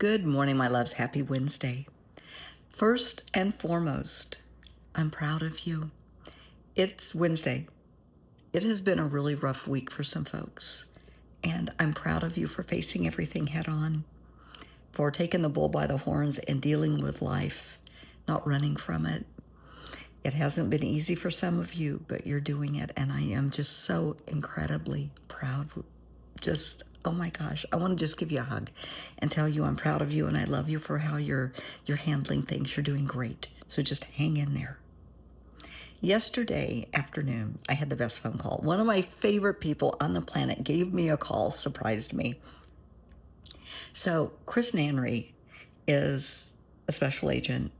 Good morning, my loves. Happy Wednesday. First and foremost, I'm proud of you. It's Wednesday. It has been a really rough week for some folks, and I'm proud of you for facing everything head on, for taking the bull by the horns and dealing with life, not running from it. It hasn't been easy for some of you, but you're doing it, and I am just so incredibly proud. Oh my gosh, I want to just give you a hug and tell you I'm proud of you and I love you for how you're handling things. You're doing great. So just hang in there. Yesterday afternoon, I had the best phone call. One of my favorite people on the planet gave me a call, surprised me. So Chris Nanry is a special agent,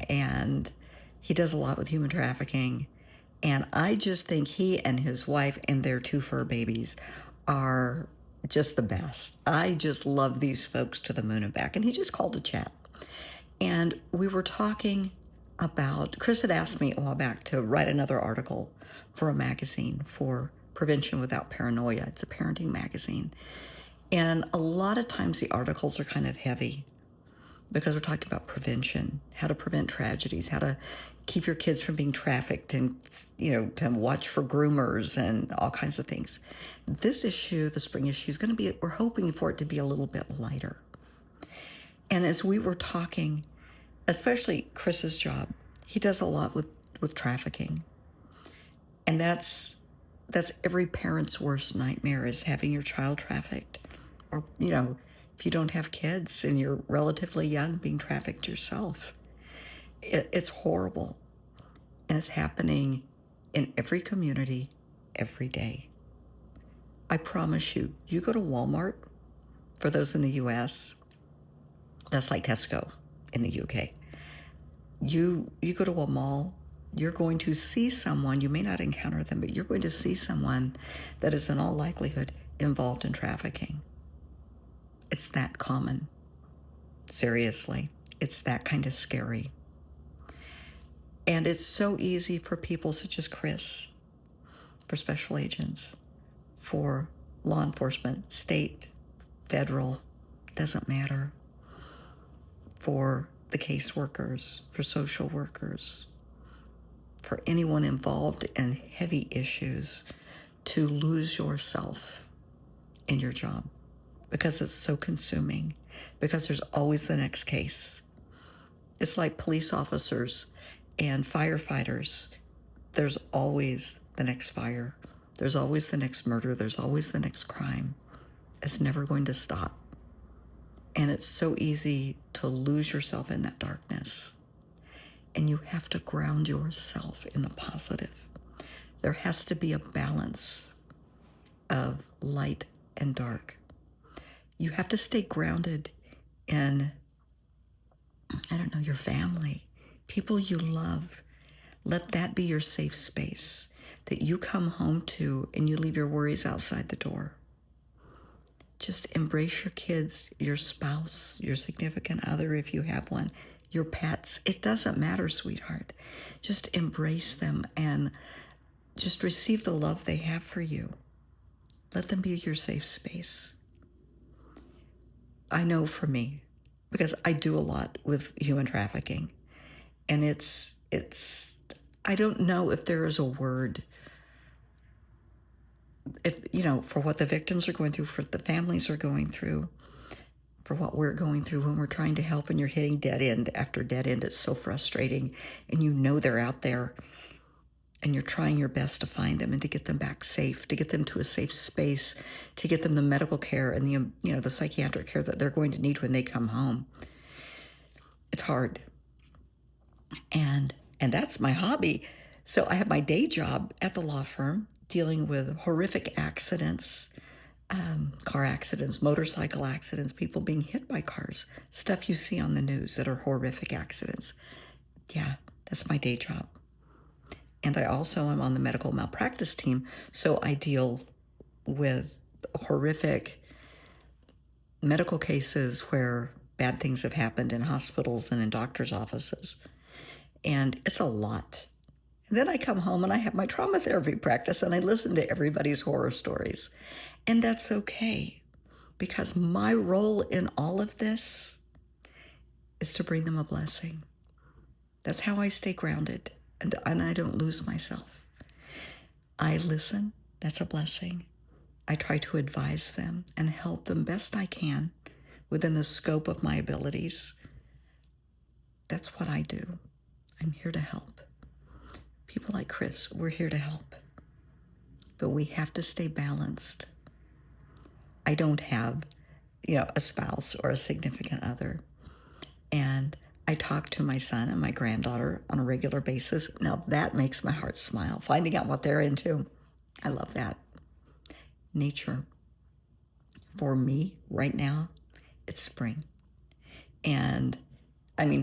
and he does a lot with human trafficking. And I just think he and his wife and their two fur babies are just the best. I just love these folks to the moon and back. And he just called to chat. And we were talking about, Chris had asked me a while back to write another article for a magazine for Prevention Without Paranoia. It's a parenting magazine. And a lot of times the articles are kind of heavy because we're talking about prevention, how to prevent tragedies, how to keep your kids from being trafficked, and to watch for groomers and all kinds of things. This issue, the spring issue, is going to be, we're hoping for it to be a little bit lighter. And as we were talking, especially Chris's job, he does a lot with trafficking. And that's every parent's worst nightmare, is having your child trafficked, or if you don't have kids and you're relatively young, being trafficked yourself. It's horrible, and it's happening in every community every day. I promise you, you go to Walmart, for those in the US, that's like Tesco in the UK. You go to a mall, you're going to see someone, you may not encounter them, but you're going to see someone that is in all likelihood involved in trafficking. It's that common. Seriously, it's that kind of scary. And it's so easy for people such as Chris, for special agents, for law enforcement, state, federal, doesn't matter, for the caseworkers, for social workers, for anyone involved in heavy issues, to lose yourself in your job because it's so consuming, because there's always the next case. It's like police officers and firefighters. There's always the next fire. There's always the next murder. There's always the next crime. It's never going to stop. And it's so easy to lose yourself in that darkness. And you have to ground yourself in the positive. There has to be a balance of light and dark. You have to stay grounded in, your family, people you love. Let that be your safe space that you come home to, and you leave your worries outside the door. Just embrace your kids, your spouse, your significant other if you have one, your pets. It doesn't matter, sweetheart. Just embrace them and just receive the love they have for you. Let them be your safe space. I know for me, because I do a lot with human trafficking, and it's I don't know if there is a word, for what the victims are going through, for the families are going through, for what we're going through when we're trying to help, and you're hitting dead end after dead end. It's so frustrating, and they're out there, and you're trying your best to find them and to get them back safe, to get them to a safe space, to get them the medical care and the psychiatric care that they're going to need when they come home. It's hard. And that's my hobby. So I have my day job at the law firm dealing with horrific accidents, car accidents, motorcycle accidents, people being hit by cars, stuff you see on the news that are horrific accidents. Yeah, that's my day job. And I also am on the medical malpractice team, so I deal with horrific medical cases where bad things have happened in hospitals and in doctors' offices. And it's a lot. And then I come home and I have my trauma therapy practice, and I listen to everybody's horror stories. And that's okay, because my role in all of this is to bring them a blessing. That's how I stay grounded and I don't lose myself. I listen. That's a blessing. I try to advise them and help them best I can within the scope of my abilities. That's what I do. I'm here to help. People like Chris, we're here to help. But we have to stay balanced. I don't have, a spouse or a significant other. And I talk to my son and my granddaughter on a regular basis. Now that makes my heart smile, finding out what they're into. I love that. Nature. For me, right now, it's spring. And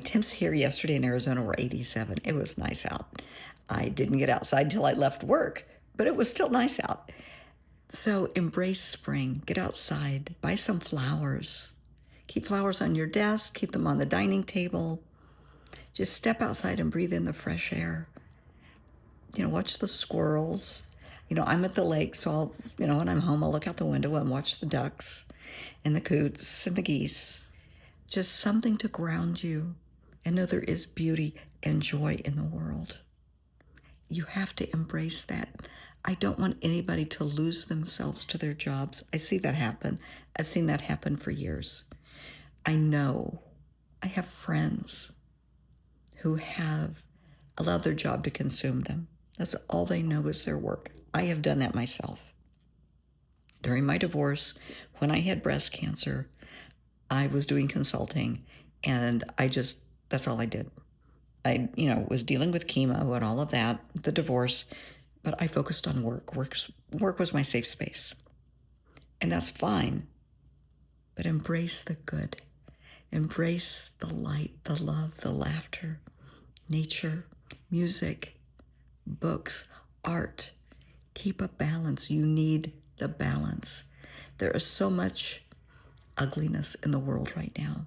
temps here yesterday in Arizona were 87. It was nice out. I didn't get outside till I left work, but it was still nice out. So embrace spring. Get outside. Buy some flowers. Keep flowers on your desk. Keep them on the dining table. Just step outside and breathe in the fresh air. Watch the squirrels. I'm at the lake, so I'll, when I'm home, I'll look out the window and watch the ducks and the coots and the geese. Just something to ground you and know there is beauty and joy in the world. You have to embrace that. I don't want anybody to lose themselves to their jobs. I see that happen. I've seen that happen for years. I know. I have friends who have allowed their job to consume them. That's all they know is their work. I have done that myself. During my divorce, when I had breast cancer, I was doing consulting, and that's all I did. I, was dealing with chemo and all of that, the divorce, but I focused on work. Work was my safe space. And that's fine. But embrace the good. Embrace the light, the love, the laughter, nature, music, books, art. Keep a balance. You need the balance. There is so much ugliness in the world right now.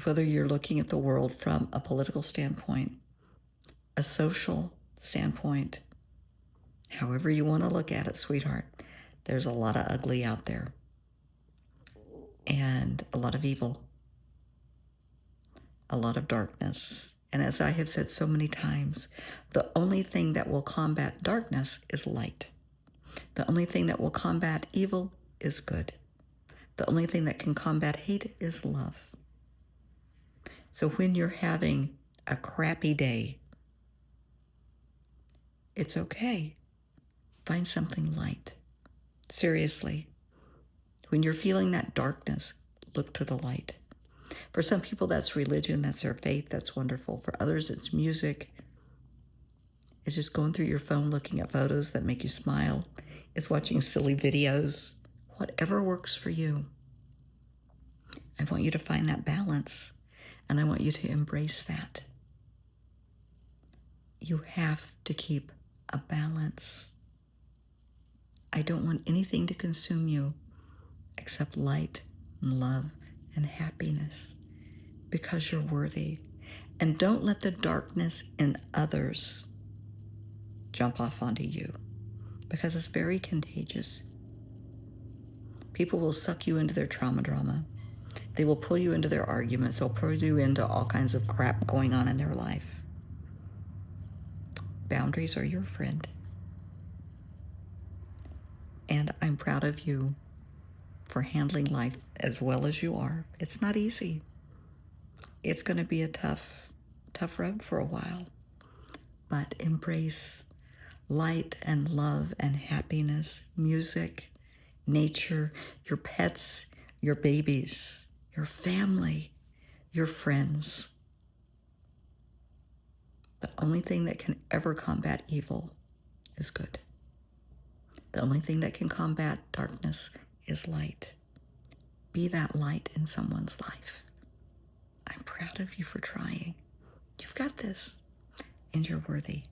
Whether you're looking at the world from a political standpoint, a social standpoint, however you want to look at it, sweetheart, there's a lot of ugly out there and a lot of evil, a lot of darkness. And as I have said so many times, the only thing that will combat darkness is light. The only thing that will combat evil is good. The only thing that can combat hate is love. So when you're having a crappy day, it's okay. Find something light. Seriously. When you're feeling that darkness, look to the light. For some people, that's religion, that's their faith, that's wonderful. For others, it's music. It's just going through your phone looking at photos that make you smile. It's watching silly videos. Whatever works for you. I want you to find that balance, and I want you to embrace that. You have to keep a balance. I don't want anything to consume you except light and love and happiness, because you're worthy. And don't let the darkness in others jump off onto you, because it's very contagious. People will suck you into their trauma drama. They will pull you into their arguments. They'll pull you into all kinds of crap going on in their life. Boundaries are your friend. And I'm proud of you for handling life as well as you are. It's not easy. It's going to be a tough road for a while. But embrace light and love and happiness, music, nature, your pets, your babies, your family, your friends. The only thing that can ever combat evil is good. The only thing that can combat darkness is light. Be that light in someone's life. I'm proud of you for trying. You've got this, and you're worthy.